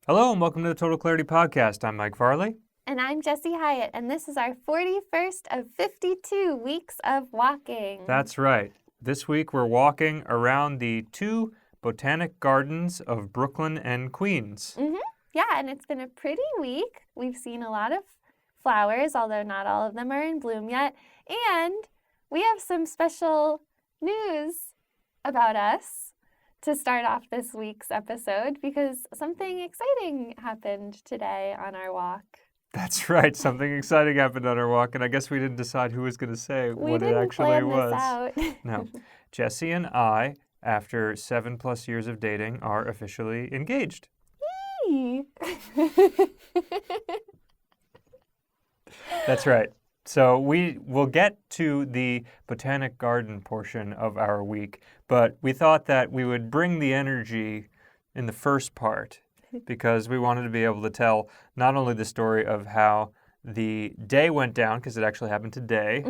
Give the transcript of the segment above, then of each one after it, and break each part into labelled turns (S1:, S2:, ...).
S1: Hello and welcome to the Total Clarity Podcast. I'm Mike Varley.
S2: And I'm Jessie Hyatt, and this is our 41st of 52 weeks of walking.
S1: That's right. This week we're walking around the two Botanic Gardens of Brooklyn and Queens.
S2: Yeah, and it's been a pretty week. We've seen a lot of flowers, although not all of them are in bloom yet. And we have some special news about us to start off this week's episode because something exciting happened today on our walk.
S1: That's right. Something exciting happened on our walk, and I guess we didn't decide who was going to say what it actually was.
S2: We didn't plan
S1: No. Jessie and I, after 7+ years of dating, are officially engaged.
S2: Yay!
S1: That's right. So we will get to the Botanic Garden portion of our week, but we thought that we would bring the energy in the first part because we wanted to be able to tell not only the story of how the day went down, because it actually happened today,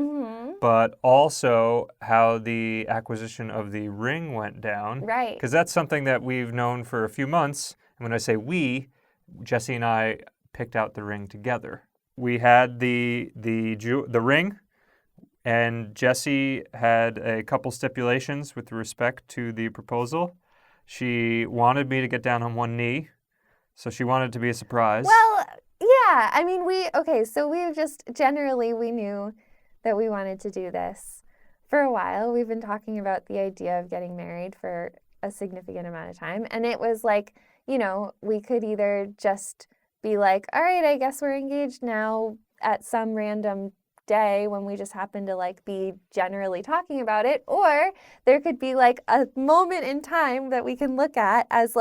S1: but also how the acquisition of the ring went down.
S2: Right.
S1: Because that's something that we've known for a few months. And when I say we, Jessie and I picked out the ring together. We had the ring, and Jessie had a couple stipulations with respect to the proposal. She wanted me to get down on one knee, so she wanted it to be a surprise.
S2: Well, yeah, I mean, we knew that we wanted to do this for a while. We've been talking about the idea of getting married for a significant amount of time, and it was like, we could either just be like, all right, I guess we're engaged now at some random day when we just happen to be generally talking about it, or there could be a moment in time that we can look at as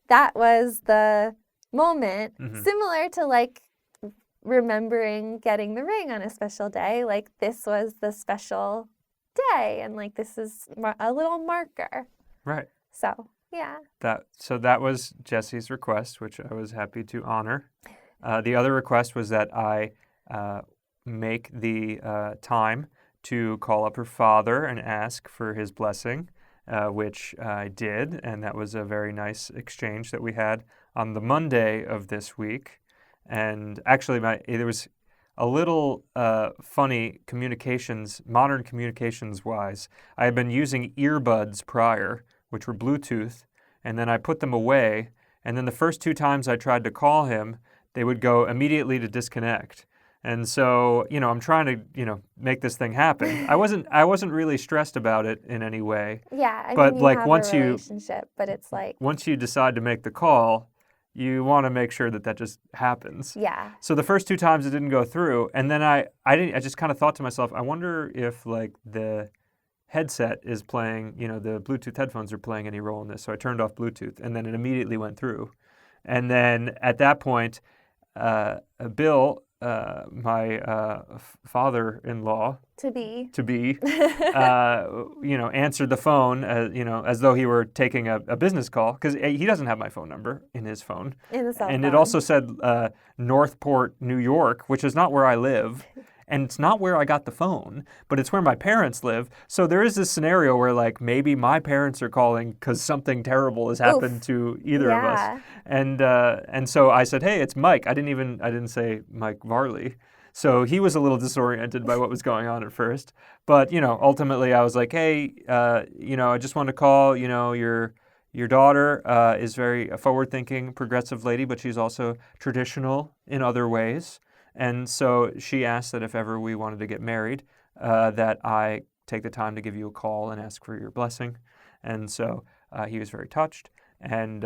S2: that was the moment, similar to remembering getting the ring on a special day, this was the special day, and this is a little marker.
S1: Right.
S2: So, yeah.
S1: That was Jessie's request, which I was happy to honor. The other request was that I make the time to call up her father and ask for his blessing, which I did, and that was a very nice exchange that we had on the Monday of this week. And actually, there was a little funny modern communications-wise. I had been using earbuds prior, which were Bluetooth, and then I put them away, and then the first 2 times I tried to call him, they would go immediately to disconnect. And so, I'm trying to, make this thing happen. I wasn't really stressed about it in any way.
S2: Yeah, I
S1: but
S2: mean, you have a relationship, but it's
S1: once you decide to make the call, you want to make sure that just happens.
S2: Yeah.
S1: So the first 2 times it didn't go through, and then I just kind of thought to myself, I wonder if the headset is playing, the Bluetooth headphones are playing any role in this. So I turned off Bluetooth, and then it immediately went through. And then at that point, Bill, my father-in-law
S2: to be,
S1: answered the phone, as though he were taking a business call, because he doesn't have my phone number in his phone.
S2: In the cell phone.
S1: And it also said Northport, New York, which is not where I live. And it's not where I got the phone, but it's where my parents live. So there is this scenario where maybe my parents are calling because something terrible has happened to either of us. And so I said, hey, it's Mike. I didn't say Mike Varley. So he was a little disoriented by what was going on at first. But, ultimately I was like, hey, I just want to call, your daughter is very forward-thinking, progressive lady, but she's also traditional in other ways. And so she asked that if ever we wanted to get married, that I take the time to give you a call and ask for your blessing. And so he was very touched. And,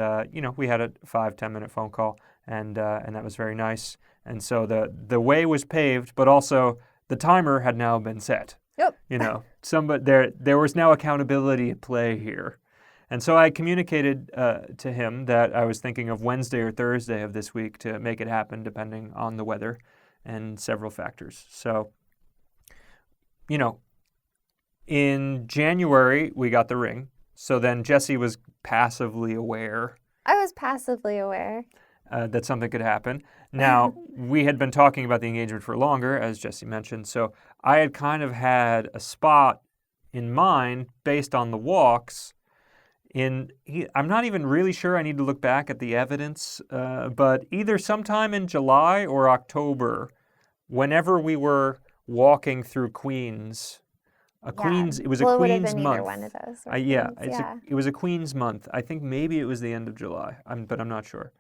S1: we had a 5-10 minute phone call, and that was very nice. And so the way was paved, but also the timer had now been set.
S2: Yep.
S1: There was now accountability at play here. And so I communicated to him that I was thinking of Wednesday or Thursday of this week to make it happen, depending on the weather and several factors. So, in January, we got the ring. So then Jessie was passively aware.
S2: I was passively aware.
S1: That something could happen. Now, we had been talking about the engagement for longer, as Jessie mentioned, so I had kind of had a spot in mind based on the walks I'm not even really sure. I need to look back at the evidence, but either sometime in July or October, whenever we were walking through Queens,
S2: Yeah.
S1: It was a
S2: Well, it would have
S1: Queens
S2: been either one of
S1: month.
S2: those. Or
S1: Yeah,
S2: Queens. Yeah.
S1: it was a Queens month. I think maybe it was the end of July, but I'm not sure.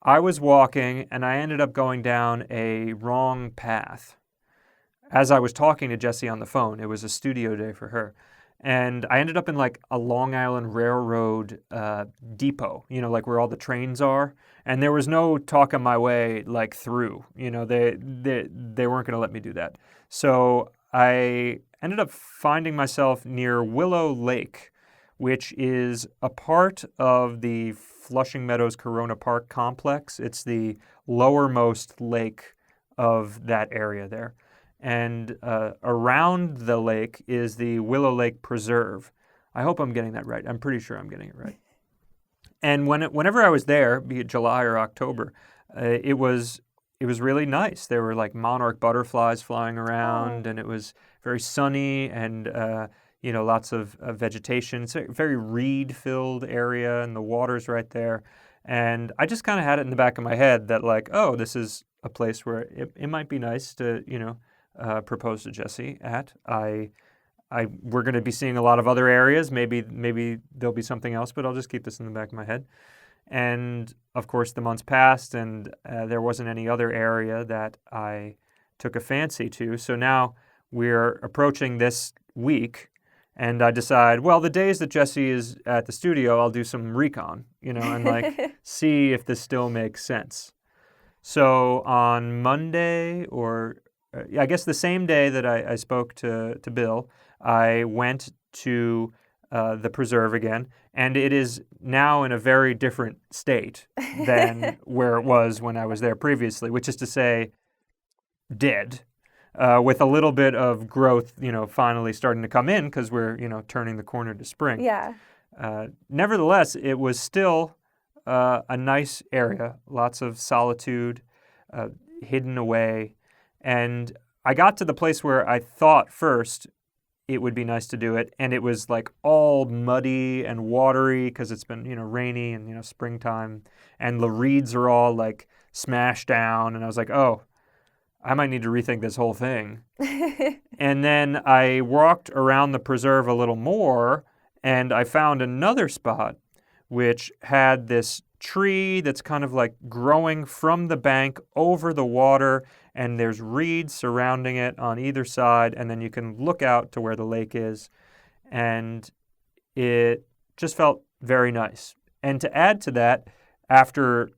S1: I was walking and I ended up going down a wrong path. As I was talking to Jessie on the phone, it was a studio day for her. And I ended up in like a Long Island Railroad depot, like where all the trains are. And there was no talking my way like through, they weren't going to let me do that. So I ended up finding myself near Willow Lake, which is a part of the Flushing Meadows Corona Park complex. It's the lowermost lake of that area there. And around the lake is the Willow Lake Preserve. I hope I'm getting that right. I'm pretty sure I'm getting it right. And whenever I was there, be it July or October, it was really nice. There were like monarch butterflies flying around, and it was very sunny and lots of vegetation. It's a very reed-filled area, and the water's right there. And I just kind of had it in the back of my head that like, oh, this is a place where it might be nice to propose to Jessie at. We're going to be seeing a lot of other areas. Maybe there'll be something else, but I'll just keep this in the back of my head. And of course, the months passed, and there wasn't any other area that I took a fancy to. So now we're approaching this week, and I decide, well, the days that Jessie is at the studio, I'll do some recon, and like see if this still makes sense. So on Monday, or I guess the same day that I spoke to Bill, I went to the preserve again, and it is now in a very different state than where it was when I was there previously, which is to say, dead, with a little bit of growth, finally starting to come in because we're, turning the corner to spring.
S2: Yeah.
S1: Nevertheless, it was still a nice area, lots of solitude, hidden away. And I got to the place where I thought first it would be nice to do it, and it was like all muddy and watery because it's been, rainy and, springtime, and the reeds are all like smashed down, and I was like, oh, I might need to rethink this whole thing. And then I walked around the preserve a little more, and I found another spot which had this tree that's kind of like growing from the bank over the water, and there's reeds surrounding it on either side, and then you can look out to where the lake is, and it just felt very nice. And to add to that, after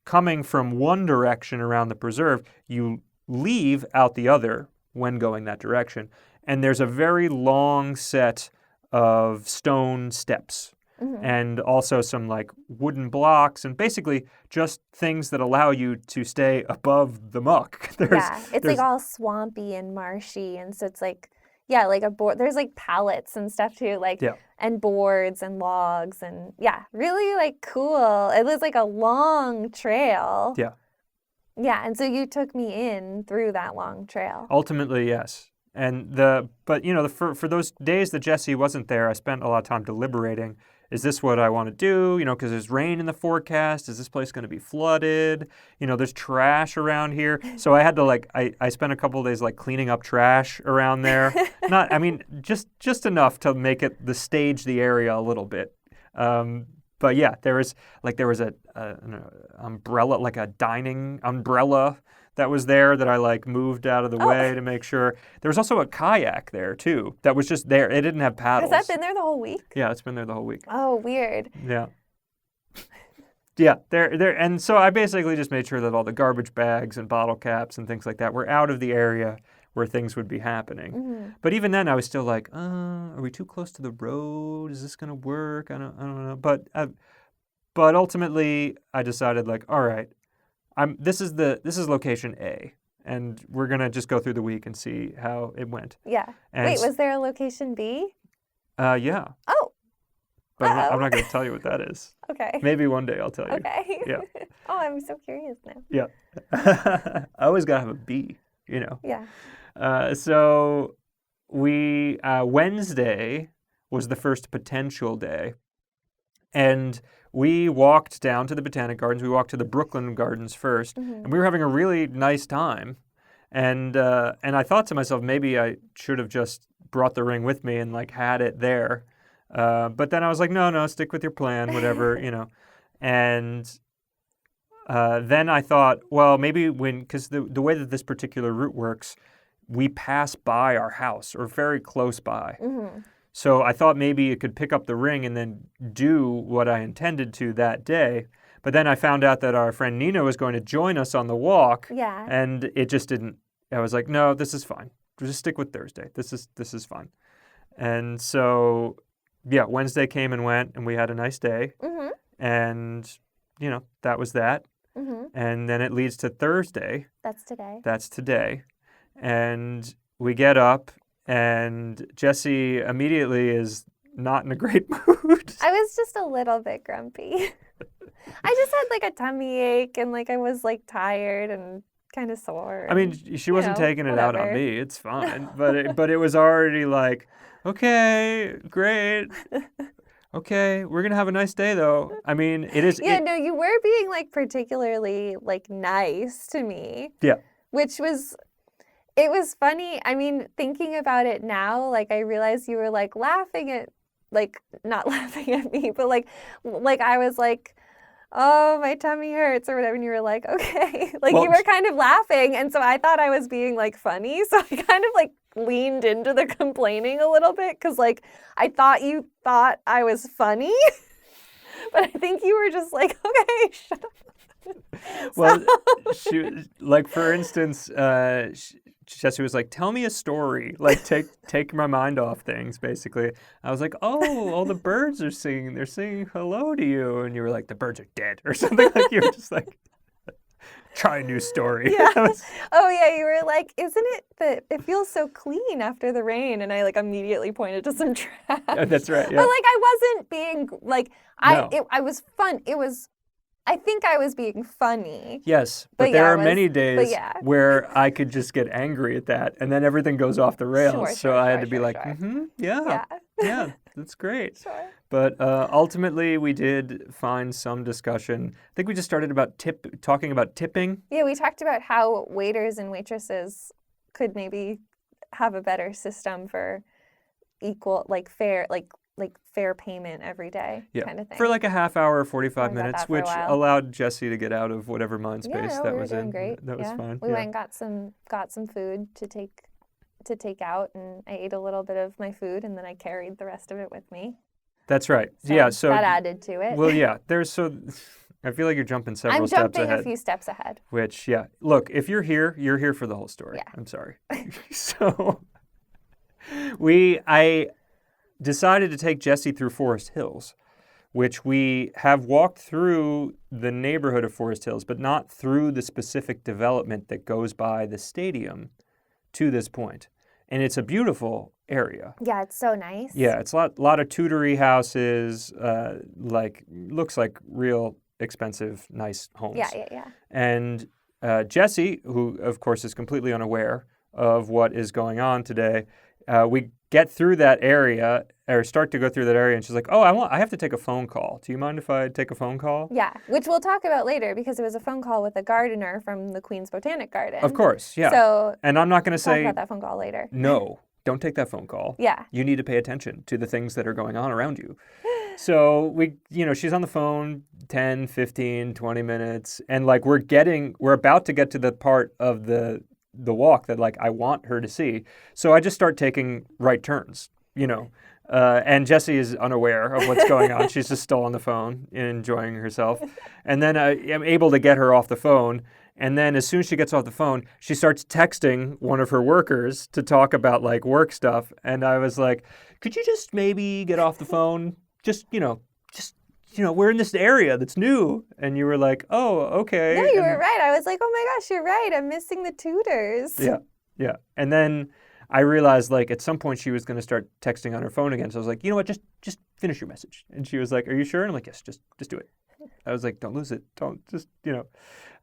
S1: coming from one direction around the preserve, you leave out the other when going that direction, and there's a very long set of stone steps. Mm-hmm. And also some like wooden blocks, and basically just things that allow you to stay above the muck.
S2: It's like all swampy and marshy, and so it's like, like a board. There's like pallets and stuff too, and boards and logs, and really like cool. It was like a long trail. Yeah, and so you took me in through that long trail.
S1: Ultimately, yes. And for those days that Jessie wasn't there, I spent a lot of time deliberating. Is this what I want to do? Because there's rain in the forecast. Is this place going to be flooded? There's trash around here. So I had to I spent a couple of days cleaning up trash around there. Just enough to make it the area a little bit. But yeah, there was an umbrella, like a dining umbrella that was there that I moved out of the way to make sure. There was also a kayak there too that was just there. It didn't have paddles.
S2: Has that been there the whole week?
S1: Yeah, it's been there the whole week.
S2: Oh, weird.
S1: Yeah. Yeah, there, and so I basically just made sure that all the garbage bags and bottle caps and things like that were out of the area where things would be happening. Mm-hmm. But even then, I was still like, are we too close to the road? Is this gonna work? I don't know. But ultimately, I decided all right. This is location A, and we're gonna just go through the week and see how it went.
S2: Yeah. And wait, was there a location B?
S1: Yeah.
S2: Oh.
S1: But I'm not gonna tell you what that is.
S2: Okay.
S1: Maybe one day I'll tell you.
S2: Okay.
S1: Yeah.
S2: Oh, I'm so curious now.
S1: Yeah. I always gotta have a B,
S2: Yeah.
S1: So we Wednesday was the first potential day. And we walked down to the Botanic Gardens. We walked to the Brooklyn Gardens first, and we were having a really nice time. And I thought to myself, maybe I should have just brought the ring with me and like had it there. But then I was like, no, stick with your plan, whatever, And then I thought, well, maybe because the way that this particular route works, we pass by our house or very close by. So I thought maybe it could pick up the ring and then do what I intended to that day. But then I found out that our friend Nina was going to join us on the walk.
S2: Yeah.
S1: And it just didn't. I was like, no, this is fine. Just stick with Thursday. This is fine. And so, yeah, Wednesday came and went, and we had a nice day. And, that was that. And then it leads to Thursday.
S2: That's today.
S1: That's today. And we get up, and Jesse immediately is not in a great mood.
S2: I was just a little bit grumpy. I just had like a tummy ache, and like I was like tired and kind of sore.
S1: I mean, she wasn't taking it out on
S2: whatever.
S1: me. It's fine. But it was already like, okay, great. Okay, we're going to have a nice day, though. I mean, it is...
S2: Yeah, no, you were being like particularly like nice to me.
S1: Yeah.
S2: Which was... It was funny. I mean, thinking about it now, like I realized you were like laughing at, like not laughing at me, but like I was like, oh, my tummy hurts or whatever. And you were like, okay. Like you were kind of laughing. And so I thought I was being like funny. So I kind of like leaned into the complaining a little bit because like I thought you thought I was funny. But I think you were just like, okay, shut up.
S1: Well, she, like for instance, Jesse was like, tell me a story. Like, take my mind off things, basically. I was like, oh, all the birds are singing. They're singing hello to you. And you were like, the birds are dead or something. Like, you were just like, try a new story.
S2: Yeah. Oh, yeah, you were like, isn't it that it feels so clean after the rain? And I, like, immediately pointed to some trash.
S1: That's right, yeah.
S2: But, like, I wasn't being, like,
S1: No.
S2: I was fun. I think I was being funny.
S1: Yes, but there are many days
S2: yeah.
S1: where I could just get angry at that, and then everything goes off the rails. So I had to be like, yeah, that's great.
S2: Sure.
S1: But ultimately, we did find some discussion. I think we just started talking about tipping.
S2: Yeah, we talked about how waiters and waitresses could maybe have a better system for equal, like fair payment every day kind of thing.
S1: For like a half hour, 45
S2: Talked about
S1: minutes,
S2: that for a
S1: which
S2: while.
S1: allowed Jesse to get out of whatever mind space that
S2: we
S1: was
S2: were doing
S1: in.
S2: Great.
S1: That was fine.
S2: We went and got some food to take out, and I ate a little bit of my food, and then I carried the rest of it with me.
S1: That's right. So
S2: that added to it.
S1: Well, yeah. I feel like you're jumping several steps ahead.
S2: I'm jumping a few steps ahead.
S1: Which, yeah. Look, if you're here for the whole story.
S2: Yeah.
S1: I'm sorry. So I decided to take Jesse through Forest Hills, which we have walked through the neighborhood of Forest Hills, but not through the specific development that goes by the stadium to this point. And it's a beautiful area.
S2: Yeah, it's so nice.
S1: Yeah, it's a lot of Tudory houses, looks like real expensive, nice homes.
S2: Yeah.
S1: And Jesse, who of course is completely unaware of what is going on today, we get through that area, or start to go through that area, and she's like, "Oh, I have to take a phone call. Do you mind if I take a phone call?"
S2: Yeah, which we'll talk about later because it was a phone call with a gardener from the Queen's Botanic Garden.
S1: Of course, yeah.
S2: So,
S1: and I'm not going to
S2: talk
S1: say
S2: about that phone call later.
S1: No, don't take that phone call.
S2: Yeah.
S1: You need to pay attention to the things that are going on around you. So she's on the phone 10, 15, 20 minutes, and like we're about to get to the part of the walk that like I want her to see. So I just start taking right turns, and Jessie is unaware of what's going on. She's just still on the phone and enjoying herself. And then I am able to get her off the phone. And then as soon as she gets off the phone, she starts texting one of her workers to talk about like work stuff. And I was like, could you just maybe get off the phone? Just, we're in this area that's new. And you were like, oh, okay.
S2: No, you were right. I was like, oh my gosh, you're right. I'm missing the tutors.
S1: Yeah. And then I realized like at some point she was going to start texting on her phone again. So I was like, you know what, just finish your message. And she was like, are you sure? And I'm like, yes, just do it. I was like, don't lose it. Don't just,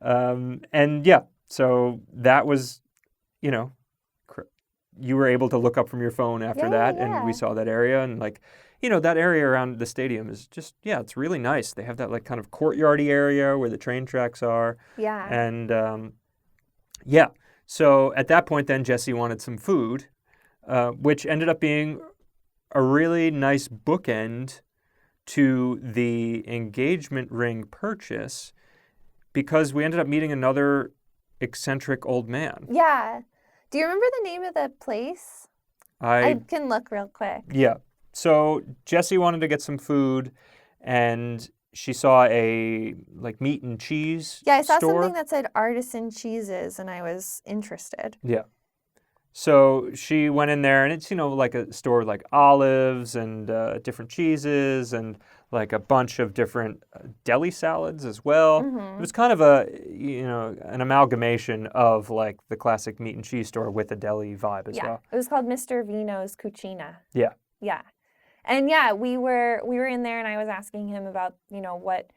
S1: and yeah, so that was, you were able to look up from your phone after
S2: Yeah,
S1: that,
S2: yeah,
S1: and we
S2: yeah.
S1: saw that area, and like, that area around the stadium is just, yeah, it's really nice. They have that like kind of courtyardy area where the train tracks are,
S2: Yeah.
S1: and yeah. So at that point, then Jesse wanted some food, which ended up being a really nice bookend to the engagement ring purchase because we ended up meeting another eccentric old man.
S2: Yeah. Do you remember the name of the place? I can look real quick.
S1: Yeah. So Jessie wanted to get some food, and she saw a like meat and cheese
S2: Yeah, I saw
S1: store.
S2: something that said artisan cheeses, and I was interested.
S1: Yeah. So she went in there, and it's like a store with like olives and different cheeses and like a bunch of different deli salads as well. It was kind of an amalgamation of like the classic meat and cheese store with a deli vibe as well.
S2: It was called Mr. Vino's Cucina.
S1: Yeah.
S2: Yeah. And yeah, we were in there, and I was asking him about, what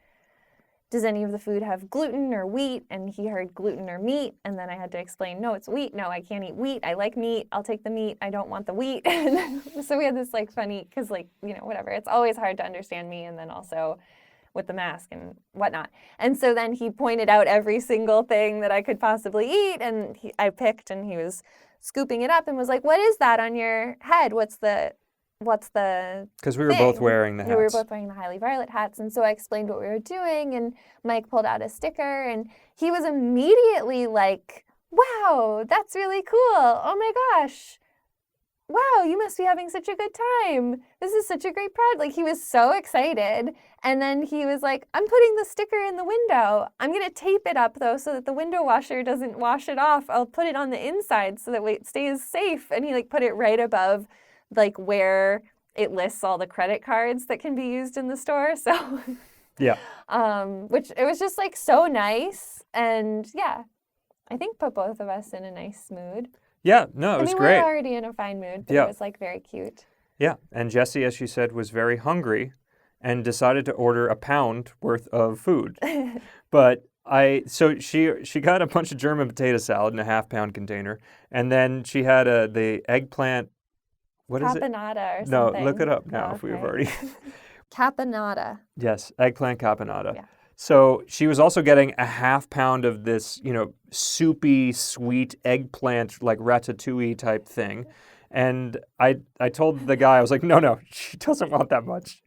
S2: does any of the food have gluten or wheat? And he heard gluten or meat, and then I had to explain, no, it's wheat. No, I can't eat wheat. I like meat. I'll take the meat. I don't want the wheat. So we had this like funny, because like, whatever. It's always hard to understand me, and then also with the mask and whatnot. And so then he pointed out every single thing that I could possibly eat, and I picked, and he was scooping it up and was like, what is that on your head? What's the
S1: because we were both wearing the hats.
S2: We were both wearing the Highley Varlet hats, and so I explained what we were doing, and Mike pulled out a sticker, and he was immediately like, wow, that's really cool. Oh my gosh. Wow, you must be having such a good time. This is such a great project. Like, he was so excited, and then he was like, I'm putting the sticker in the window. I'm going to tape it up, though, so that the window washer doesn't wash it off. I'll put it on the inside so that it stays safe. And he like put it right above like where it lists all the credit cards that can be used in the store. So
S1: yeah.
S2: Which it was just like so nice, and yeah, I think put both of us in a nice mood.
S1: Yeah, no, it was great.
S2: We were already in a fine mood, but it was like very cute.
S1: Yeah, and Jessie, as she said, was very hungry and decided to order a pound worth of food. But so she got a bunch of German potato salad in a half-pound container, and then she had the eggplant. What is it?
S2: Caponata or
S1: No,
S2: something.
S1: look it up now if we've already.
S2: Caponata.
S1: Yes, eggplant caponata.
S2: Yeah.
S1: So she was also getting a half pound of this, soupy, sweet eggplant, like ratatouille type thing. And I told the guy, I was like, no, she doesn't want that much.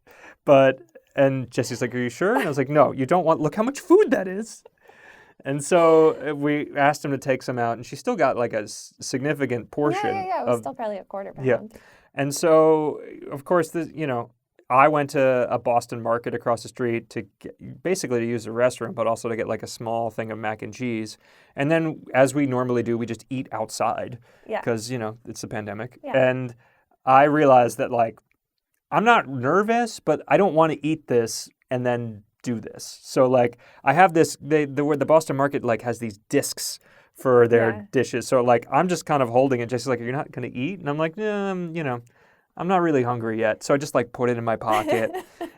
S1: And Jessie's like, are you sure? And I was like, no, you don't want, look how much food that is. And so we asked him to take some out, and she still got like a significant portion.
S2: Yeah, it was still probably a quarter pound.
S1: Yeah. And so, of course, I went to a Boston market across the street to basically to use the restroom, but also to get like a small thing of mac and cheese. And then, as we normally do, we just eat outside because, it's the pandemic.
S2: Yeah.
S1: And I realized that like, I'm not nervous, but I don't want to eat this and then do this. So like, I have this, where the Boston market like has these discs for their dishes. So like, I'm just kind of holding it. Jesse's like, you're not going to eat? And I'm like, I'm not really hungry yet. So I just like put it in my pocket.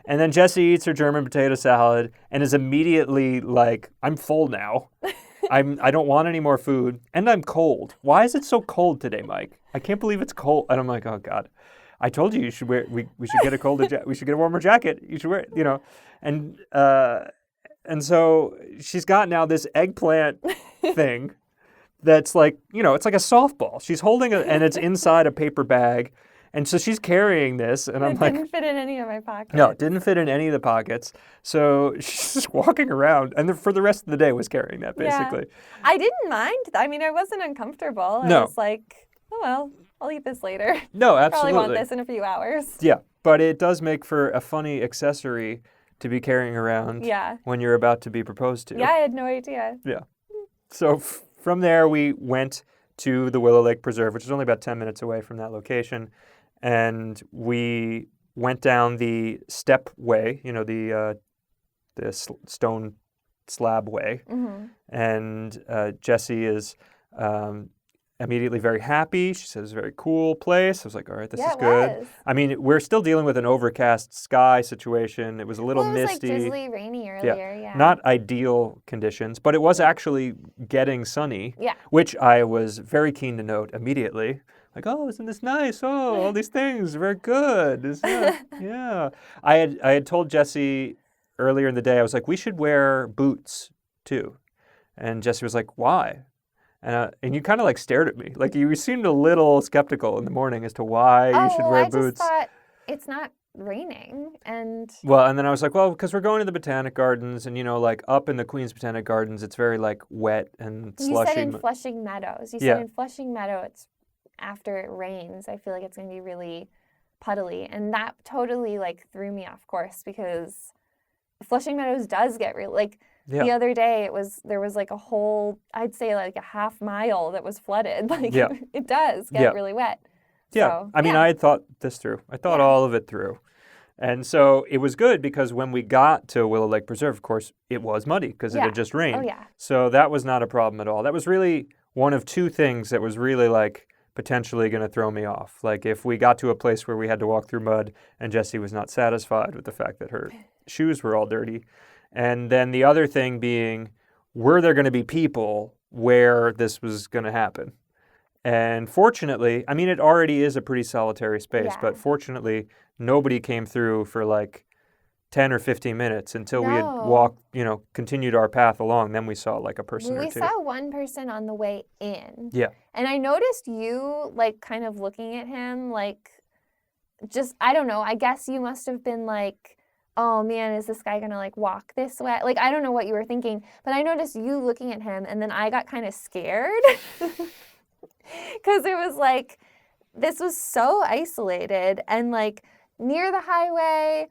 S1: And then Jessie eats her German potato salad and is immediately like, I'm full now. I don't want any more food. And I'm cold. Why is it so cold today, Mike? I can't believe it's cold. And I'm like, oh God. I told you should wear, we should get a colder, we should get a warmer jacket. You should wear it, And so she's got now this eggplant thing that's like, it's like a softball. She's holding it, and it's inside a paper bag. And so she's carrying this, and I'm like...
S2: It didn't fit in any of my pockets.
S1: No, it didn't fit in any of the pockets. So she's just walking around, and for the rest of the day was carrying that, basically.
S2: Yeah. I didn't mind. I mean, I wasn't uncomfortable. I was like, oh, well, I'll eat this later.
S1: No, absolutely.
S2: Probably want this in a few hours.
S1: Yeah, but it does make for a funny accessory to be carrying around when you're about to be proposed to.
S2: Yeah, I had no idea.
S1: Yeah. So from there, we went to the Willow Lake Preserve, which is only about 10 minutes away from that location. And we went down the step way, the stone slab way.
S2: Mm-hmm.
S1: And Jessie is immediately very happy. She said it was a very cool place. I was like, all right, this is good.
S2: Was.
S1: I mean, we're still dealing with an overcast sky situation. It was a little misty.
S2: It was like drizzly, rainy earlier, yeah.
S1: Not ideal conditions, but it was actually getting sunny, which I was very keen to note immediately. Like, oh, isn't this nice? Oh, all these things, very good. Yeah. I had told Jesse earlier in the day, I was like, we should wear boots too. And Jesse was like, why? And you kind of like stared at me. Like you seemed a little skeptical in the morning as to why you
S2: Oh,
S1: should
S2: well,
S1: wear
S2: I just
S1: boots.
S2: thought it's not raining and
S1: Well, and then I was like, well, because we're going to the Botanic Gardens, and like up in the Queen's Botanic Gardens, it's very like wet and
S2: you said
S1: slushy.
S2: in Flushing Meadows. You said
S1: Yeah.
S2: in Flushing Meadow it's after it rains. I feel like it's going to be really puddly, and that totally like threw me off course because Flushing Meadows does get really like
S1: Yeah.
S2: the other day there was like a whole, I'd say like a half mile that was flooded. Like
S1: Yeah.
S2: it does get
S1: Yeah.
S2: really wet.
S1: Yeah.
S2: So,
S1: I mean,
S2: yeah.
S1: I had thought this through. I thought
S2: Yeah.
S1: all of it through. And so it was good because when we got to Willow Lake Preserve, of course, it was muddy because it
S2: Yeah.
S1: had just rained.
S2: Oh yeah.
S1: So that was not a problem at all. That was really one of two things that was really like potentially going to throw me off. Like if we got to a place where we had to walk through mud and Jessie was not satisfied with the fact that her shoes were all dirty. And then the other thing being, were there going to be people where this was going to happen? And fortunately, I mean, it already is a pretty solitary space,
S2: Yeah.
S1: but fortunately, nobody came through for like 10 or 15 minutes until we had
S2: No.
S1: walked, continued our path along. Then we saw like a person
S2: We
S1: or two.
S2: saw one person on the way in.
S1: Yeah.
S2: And I noticed you like kind of looking at him like just, I don't know, I guess you must have been like, oh man, is this guy gonna like walk this way? Like, I don't know what you were thinking, but I noticed you looking at him and then I got kind of scared because it was like, this was so isolated and like near the highway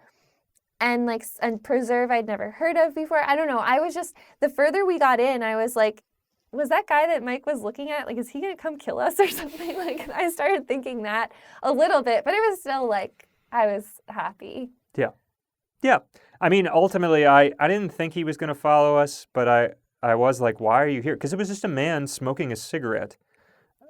S2: and like a preserve I'd never heard of before. I don't know. I was just, the further we got in, I was like, was that guy that Mike was looking at, like, is he gonna come kill us or something? Like, I started thinking that a little bit, but it was still like, I was happy.
S1: Yeah. I mean, ultimately, I didn't think he was going to follow us, but I was like, why are you here? Because it was just a man smoking a cigarette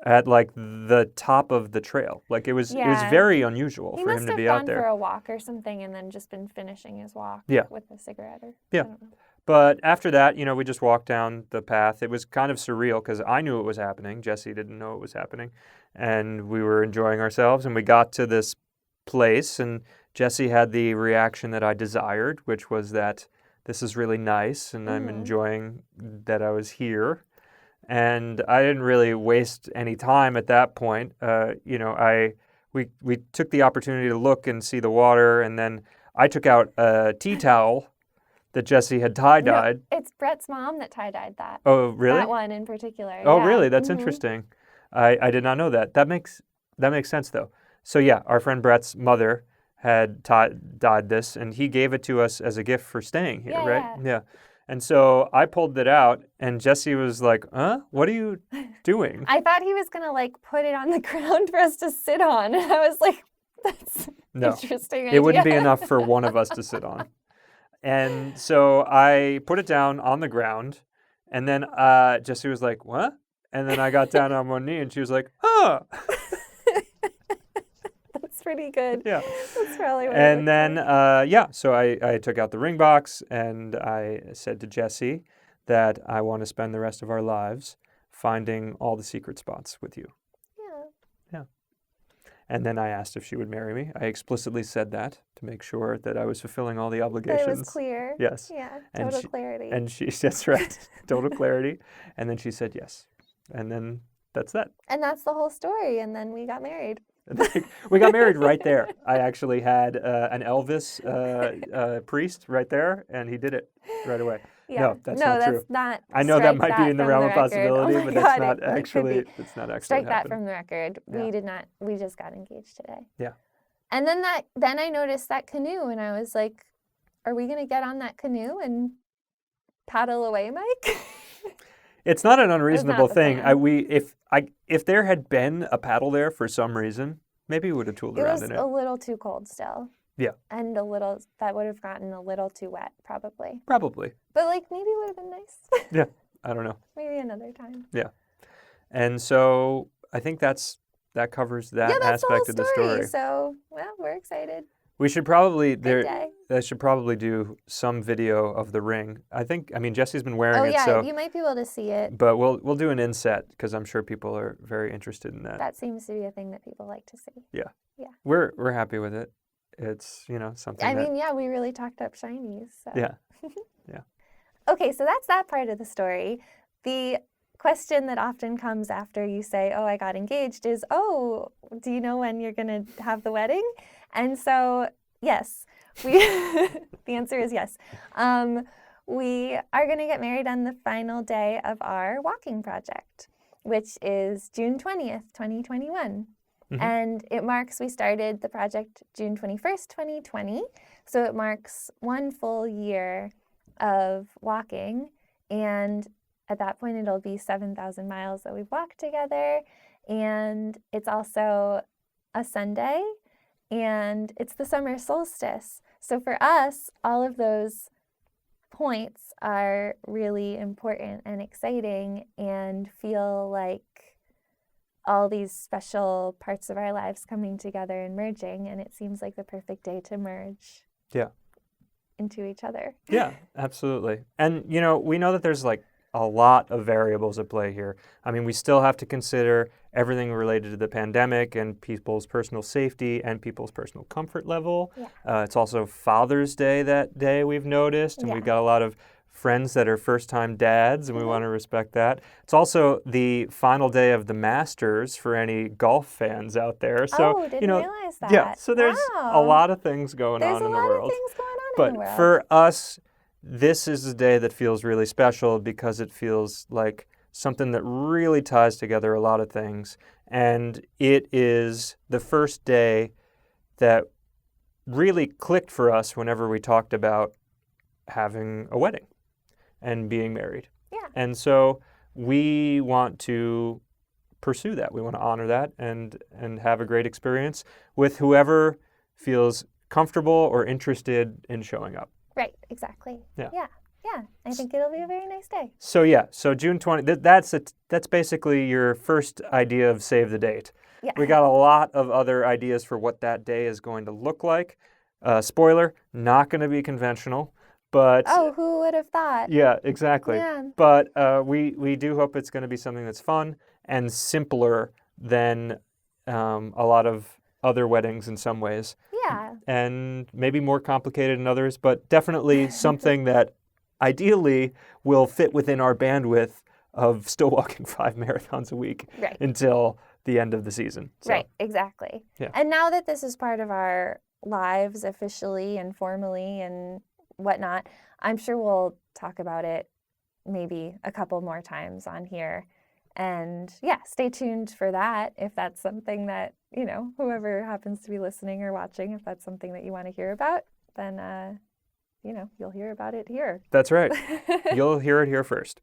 S1: at like the top of the trail. Like it was
S2: Yeah.
S1: very unusual
S2: He
S1: for
S2: must
S1: him to
S2: have
S1: be
S2: gone
S1: out
S2: for
S1: there.
S2: a walk or something and then just been finishing his walk
S1: Yeah.
S2: with a cigarette or
S1: Yeah.
S2: I don't know.
S1: But after that, we just walked down the path. It was kind of surreal because I knew it was happening. Jesse didn't know it was happening. And we were enjoying ourselves. And we got to this place. And Jesse had the reaction that I desired, which was that this is really nice. And I'm enjoying that I was here. And I didn't really waste any time at that point. We took the opportunity to look and see the water. And then I took out a tea towel that Jesse had tie-dyed.
S2: No, it's Brett's mom that tie-dyed that.
S1: Oh, really?
S2: That one in particular.
S1: Oh,
S2: yeah.
S1: really? That's
S2: Mhm.
S1: interesting. I did not know that. That makes sense, though. So, yeah, our friend Brett's mother had dyed this, and he gave it to us as a gift for staying here,
S2: Yeah,
S1: right? Yeah. And so I pulled it out, and Jesse was like, huh? What are you doing?
S2: I thought he was gonna like put it on the ground for us to sit on. And I was like, that's
S1: No,
S2: interesting.
S1: it wouldn't be
S2: idea.
S1: enough for one of us to sit on. And so I put it down on the ground, and then Jessie was like, what? And then I got down on one knee, and she was like, huh.
S2: That's pretty good.
S1: Yeah.
S2: That's probably what it
S1: And
S2: looked
S1: then,
S2: like.
S1: so I took out the ring box, and I said to Jessie that I want to spend the rest of our lives finding all the secret spots with you.
S2: Yeah.
S1: And then I asked if she would marry me. I explicitly said that to make sure that I was fulfilling all the
S2: That
S1: obligations.
S2: it was clear.
S1: Yes.
S2: Yeah.
S1: And
S2: Total clarity.
S1: And that's right, total clarity. And then she said yes. And then that's that.
S2: And that's the whole story. And then we got married.
S1: We got married right there. I actually had an Elvis priest right there, and he did it right away.
S2: Yeah.
S1: No, that's not true.
S2: Not.
S1: I know that
S2: strike
S1: might be in the
S2: from
S1: realm of
S2: record.
S1: possibility,
S2: Oh my
S1: but
S2: God,
S1: that's not
S2: it could
S1: actually.
S2: be.
S1: It's not actually
S2: Strike that
S1: happened.
S2: from the record.
S1: Yeah.
S2: We did not. We just got engaged today.
S1: Yeah.
S2: And then I noticed that canoe, and I was like, "Are we gonna get on that canoe and paddle away, Mike?"
S1: It's not an unreasonable
S2: the
S1: thing.
S2: plan.
S1: If there had been a paddle there for some reason, maybe we would have tooled
S2: It
S1: around
S2: was
S1: in it.
S2: a little too cold still.
S1: Yeah.
S2: And that would have gotten a little too wet, probably.
S1: Probably.
S2: But like maybe it would have been nice.
S1: Yeah. I don't know.
S2: Maybe another time.
S1: And so I think that covers that
S2: Yeah, that's
S1: aspect
S2: the
S1: of the
S2: whole
S1: story.
S2: So, well, we're excited.
S1: We should probably
S2: Big day.
S1: I should probably do some video of the ring. I mean Jesse's been wearing
S2: Oh
S1: it,
S2: yeah,
S1: so
S2: you might be able to see it.
S1: but we'll do an inset because I'm sure people are very interested in that.
S2: That seems to be a thing that people like to see.
S1: Yeah.
S2: Yeah.
S1: We're happy with it. It's, something
S2: I
S1: that
S2: mean, yeah, we really talked up shinies. So.
S1: yeah.
S2: Okay, so that's that part of the story. The question that often comes after you say, "Oh, I got engaged," is, "Oh, do you know when you're going to have the wedding?" And so, yes, we the answer is yes. We are going to get married on the final day of our walking project, which is June 20th, 2021.
S1: Mhm.
S2: And it marks, we started the project June 21st, 2020. So it marks 1 full year of walking. And at that point, it'll be 7,000 miles that we've walked together. And it's also a Sunday, and it's the summer solstice. So for us, all of those points are really important and exciting and feel like all these special parts of our lives coming together and merging, and it seems like the perfect day to merge
S1: Yeah.
S2: into each other.
S1: Yeah, absolutely. And, we know that there's like a lot of variables at play here. I mean, we still have to consider everything related to the pandemic and people's personal safety and people's personal comfort level.
S2: Yeah.
S1: It's also Father's Day that day, we've noticed, and
S2: Yeah.
S1: we've got a lot of friends that are first-time dads, and we want to respect that. It's also the final day of the Masters for any golf fans out there. So,
S2: Didn't realize that.
S1: yeah, so there's a lot of things going
S2: There's
S1: on in the
S2: a lot
S1: world.
S2: of things going on
S1: But
S2: in the world.
S1: for us, this is a day that feels really special because it feels like something that really ties together a lot of things. And it is the first day that really clicked for us whenever we talked about having a wedding and being married.
S2: Yeah.
S1: And so we want to pursue that. We want to honor that and have a great experience with whoever feels comfortable or interested in showing up.
S2: Right, exactly.
S1: Yeah.
S2: Yeah. I think it'll be a very nice day.
S1: So June 20th, that's basically your first idea of save the date.
S2: Yeah.
S1: We got a lot of other ideas for what that day is going to look like. Spoiler, not going to be conventional, but
S2: Oh, who would have thought?
S1: yeah, exactly.
S2: Yeah.
S1: But we do hope it's going to be something that's fun and simpler than a lot of other weddings in some ways.
S2: Yeah.
S1: And maybe more complicated in others, but definitely something that ideally will fit within our bandwidth of still walking 5 marathons a week
S2: Right.
S1: until the end of the season. So,
S2: Right, exactly.
S1: Yeah.
S2: And now that this is part of our lives officially and formally and whatnot, I'm sure we'll talk about it maybe a couple more times on here. And yeah, stay tuned for that if that's something that, whoever happens to be listening or watching, if that's something that you want to hear about, then, you'll hear about it here.
S1: That's right. You'll hear it here first.